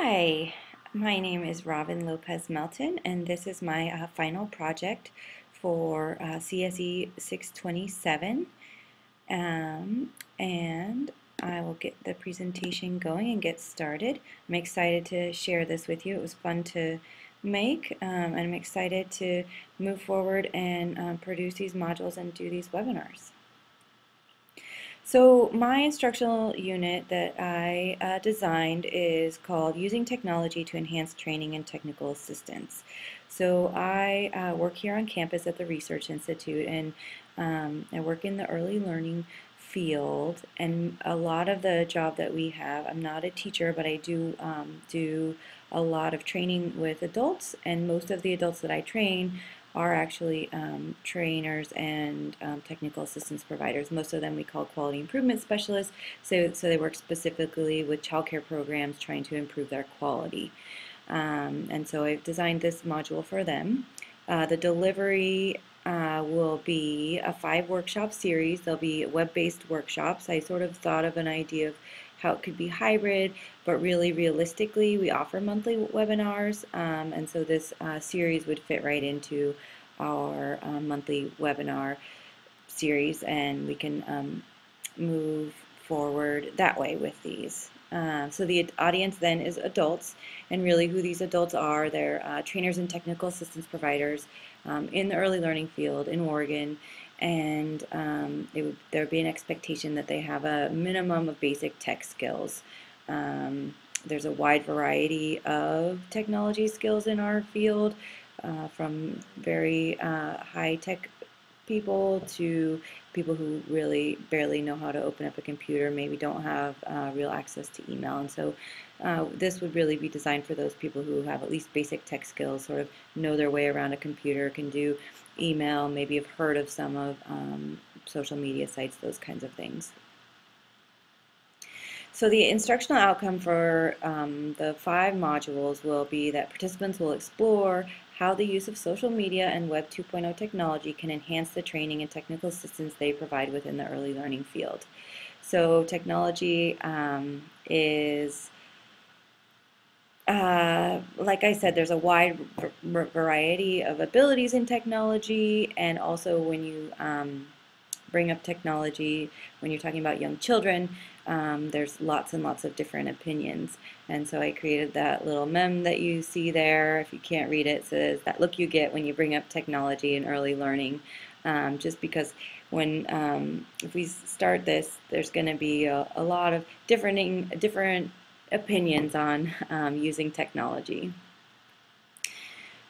Hi, my name is Robin Lopez Melton, and this is my final project for cse627. And I will get the presentation going and get started. I'm excited to share this with you. It was fun to make, and I'm excited to move forward and produce these modules and do these webinars. So my instructional unit that I designed is called Using Technology to Enhance Training and Technical Assistance. So I work here on campus at the Research Institute, and I work in the early learning field, and a lot of the job that we have, I'm not a teacher, but I do do a lot of training with adults, and most of the adults that I train are actually trainers and technical assistance providers. Most of them we call quality improvement specialists, so they work specifically with childcare programs trying to improve their quality. And so I've designed this module for them. The delivery will be a 5-workshop series. There'll be web-based workshops. I sort of thought of an idea of how it could be hybrid, but really realistically we offer monthly webinars, and so this series would fit right into our monthly webinar series, and we can move forward that way with these. So the audience then is adults, and really who these adults are, they're trainers and technical assistance providers in the early learning field in Oregon, and there would be an expectation that they have a minimum of basic tech skills. There's a wide variety of technology skills in our field, from very high-tech people to people who really barely know how to open up a computer, maybe don't have real access to email. And so this would really be designed for those people who have at least basic tech skills, sort of know their way around a computer, can do email, maybe have heard of some of social media sites, those kinds of things. So the instructional outcome for the 5 modules will be that participants will explore how the use of social media and Web 2.0 technology can enhance the training and technical assistance they provide within the early learning field. So technology is, like I said, there's a wide variety of abilities in technology, and also when you bring up technology, when you're talking about young children, there's lots and lots of different opinions. And so I created that little meme that you see there. If you can't read it, it says, "That look you get when you bring up technology and early learning." Just because when if we start this, there's going to be a lot of different opinions on using technology.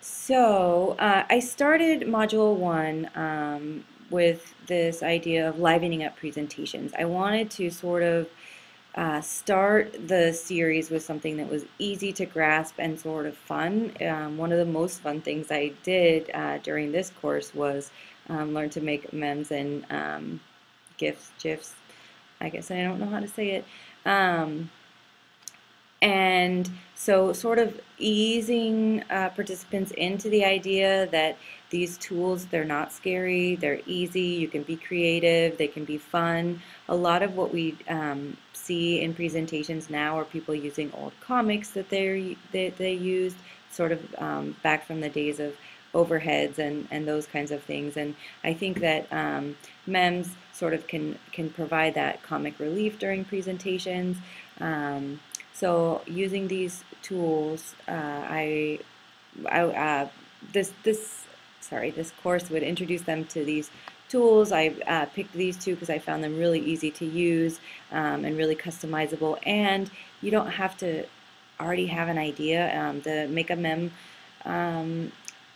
So I started Module 1 with this idea of livening up presentations. I wanted to sort of start the series with something that was easy to grasp and sort of fun. One of the most fun things I did during this course was learn to make memes and GIFs. I guess I don't know how to say it. And so sort of easing participants into the idea that these tools, they're not scary, they're easy, you can be creative, they can be fun. A lot of what we see in presentations now are people using old comics that they used, sort of back from the days of overheads and those kinds of things. And I think that memes sort of can provide that comic relief during presentations. So using these tools, this course would introduce them to these tools. I picked these 2 because I found them really easy to use and really customizable, and you don't have to already have an idea. The Make a Meme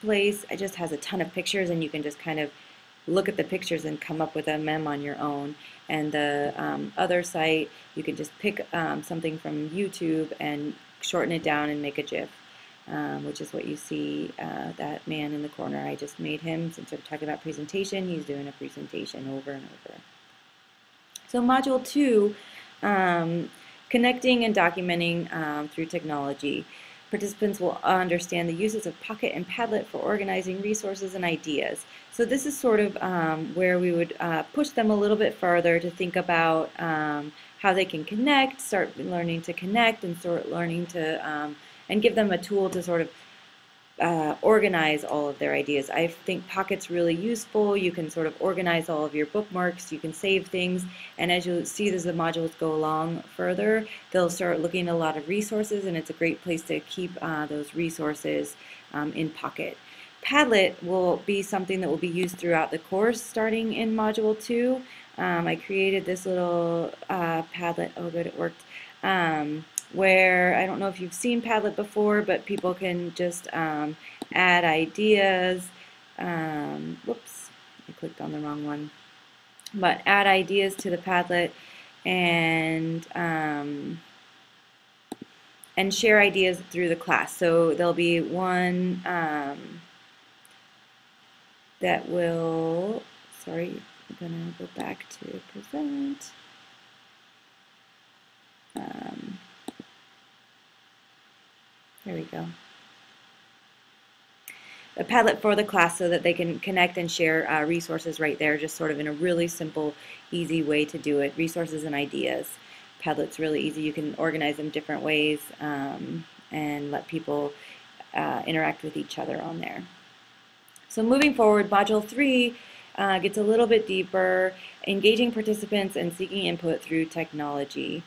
place, it just has a ton of pictures, and you can just kind of look at the pictures and come up with a meme on your own. And the other site, you can just pick something from YouTube and shorten it down and make a GIF, which is what you see that man in the corner. I just made him, since we're talking about presentation, he's doing a presentation over and over. So Module 2, connecting and documenting through technology. Participants will understand the uses of Pocket and Padlet for organizing resources and ideas. So this is sort of where we would push them a little bit further to think about how they can connect, start learning to connect, and start learning to, and give them a tool to sort of organize all of their ideas. I think Pocket's really useful. You can sort of organize all of your bookmarks, you can save things, and as you'll see as the modules go along further, they'll start looking at a lot of resources, and it's a great place to keep those resources in Pocket. Padlet will be something that will be used throughout the course starting in Module 2. I created this little Padlet, oh good, it worked, where I don't know if you've seen Padlet before, but people can just add ideas. Whoops, I clicked on the wrong one. But add ideas to the Padlet and share ideas through the class. So there'll be one that will, sorry, I'm going to go back to present. There we go. A Padlet for the class so that they can connect and share resources right there, just sort of in a really simple, easy way to do it. Resources and ideas. Padlet's really easy. You can organize them different ways and let people interact with each other on there. So moving forward, Module 3 gets a little bit deeper, engaging participants and seeking input through technology.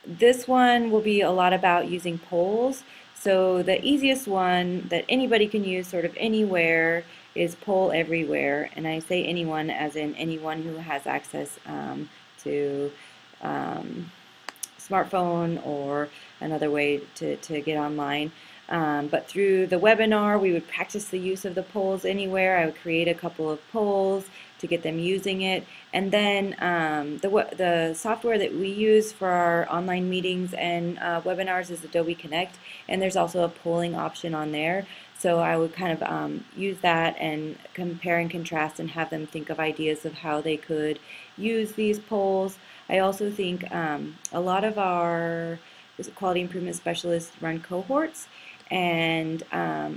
This one will be a lot about using polls. So the easiest one that anybody can use sort of anywhere is Poll Everywhere. And I say anyone as in anyone who has access to smartphone or another way to get online. But through the webinar, we would practice the use of the polls anywhere. I would create a couple of polls to get them using it. And then the software that we use for our online meetings and webinars is Adobe Connect, and there's also a polling option on there. So I would kind of use that and compare and contrast and have them think of ideas of how they could use these polls. I also think a lot of our quality improvement specialists run cohorts, and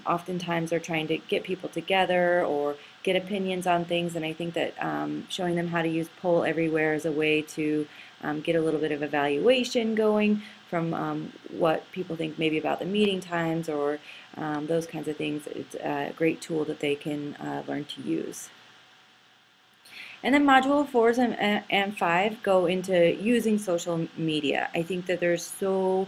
oftentimes they're trying to get people together or get opinions on things, and I think that showing them how to use Poll Everywhere is a way to get a little bit of evaluation going from what people think maybe about the meeting times or those kinds of things. It's a great tool that they can learn to use. And then Module 4 and 5 go into using social media. I think that there's so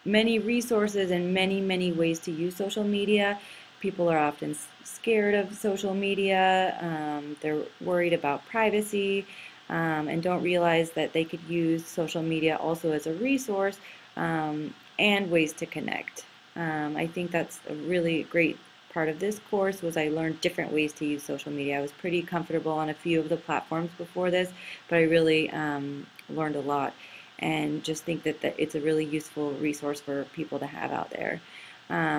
many resources and many ways to use social media. People are often scared of social media, they're worried about privacy, and don't realize that they could use social media also as a resource and ways to connect. I think that's a really great part of this course was I learned different ways to use social media. I was pretty comfortable on a few of the platforms before this, but I really learned a lot and just think that it's a really useful resource for people to have out there.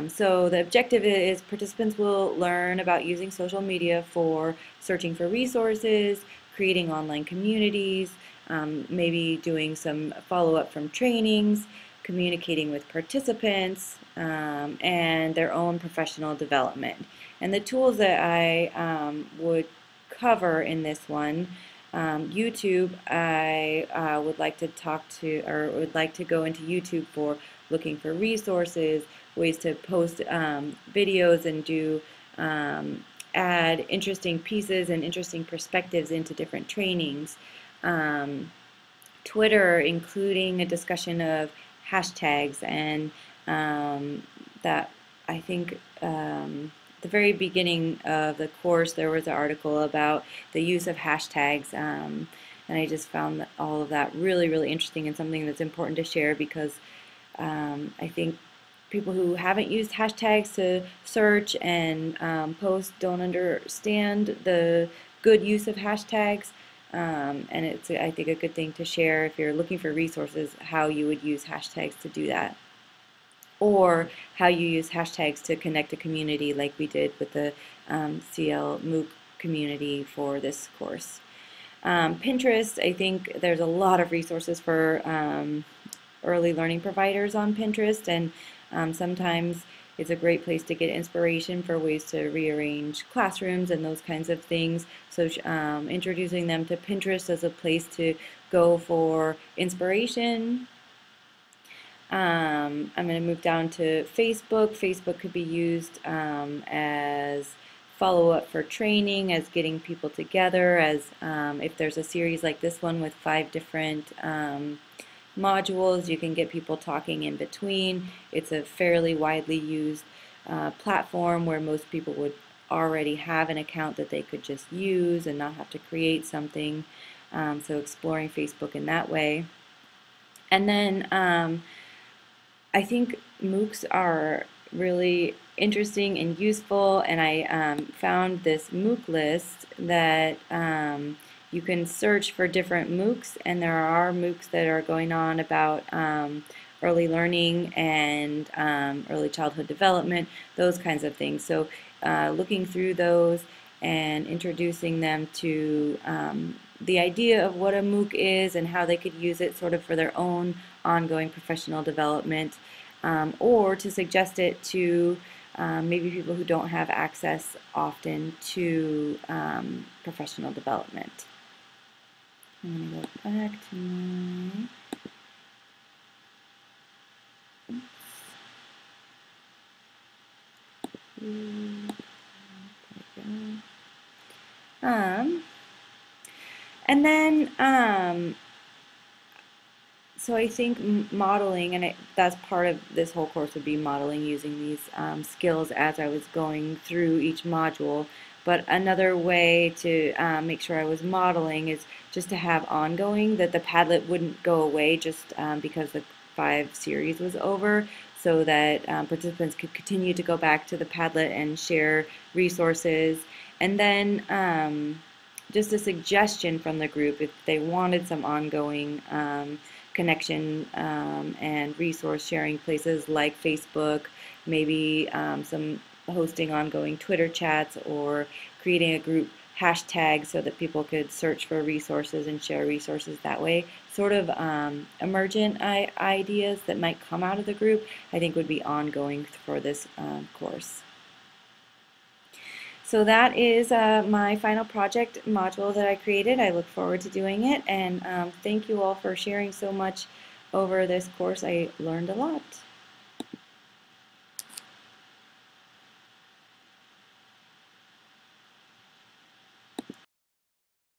So the objective is participants will learn about using social media for searching for resources, creating online communities, maybe doing some follow-up from trainings, communicating with participants, and their own professional development. And the tools that I would cover in this one, YouTube, I would like to talk to, or would like to go into YouTube for looking for resources, ways to post videos and do add interesting pieces and interesting perspectives into different trainings. Twitter, including a discussion of hashtags, and that I think the very beginning of the course there was an article about the use of hashtags, and I just found that all of that really interesting and something that's important to share, because I think people who haven't used hashtags to search and post don't understand the good use of hashtags, and it's, I think, a good thing to share if you're looking for resources, how you would use hashtags to do that, or how you use hashtags to connect a community like we did with the CL MOOC community for this course. Pinterest, I think there's a lot of resources for early learning providers on Pinterest, and sometimes it's a great place to get inspiration for ways to rearrange classrooms and those kinds of things. So introducing them to Pinterest as a place to go for inspiration. I'm going to move down to Facebook. Facebook could be used as follow-up for training, as getting people together, as if there's a series like this one with 5 different modules, you can get people talking in between. It's a fairly widely used platform where most people would already have an account that they could just use and not have to create something. So exploring Facebook in that way. And then I think MOOCs are really interesting and useful, and I found this MOOC list that you can search for different MOOCs, and there are MOOCs that are going on about early learning and early childhood development, those kinds of things. So looking through those and introducing them to the idea of what a MOOC is and how they could use it sort of for their own ongoing professional development, or to suggest it to maybe people who don't have access often to professional development. I'm going to go back to my... And then, so I think modeling, and that's part of this whole course would be modeling using these skills as I was going through each module. But another way to make sure I was modeling is just to have ongoing, that the Padlet wouldn't go away just because the 5 series was over, so that participants could continue to go back to the Padlet and share resources. And then just a suggestion from the group if they wanted some ongoing connection and resource sharing places like Facebook, maybe some hosting ongoing Twitter chats, or creating a group hashtag so that people could search for resources and share resources that way. Sort of emergent ideas that might come out of the group, I think would be ongoing for this course. So that is my final project module that I created. I look forward to doing it, and thank you all for sharing so much over this course. I learned a lot.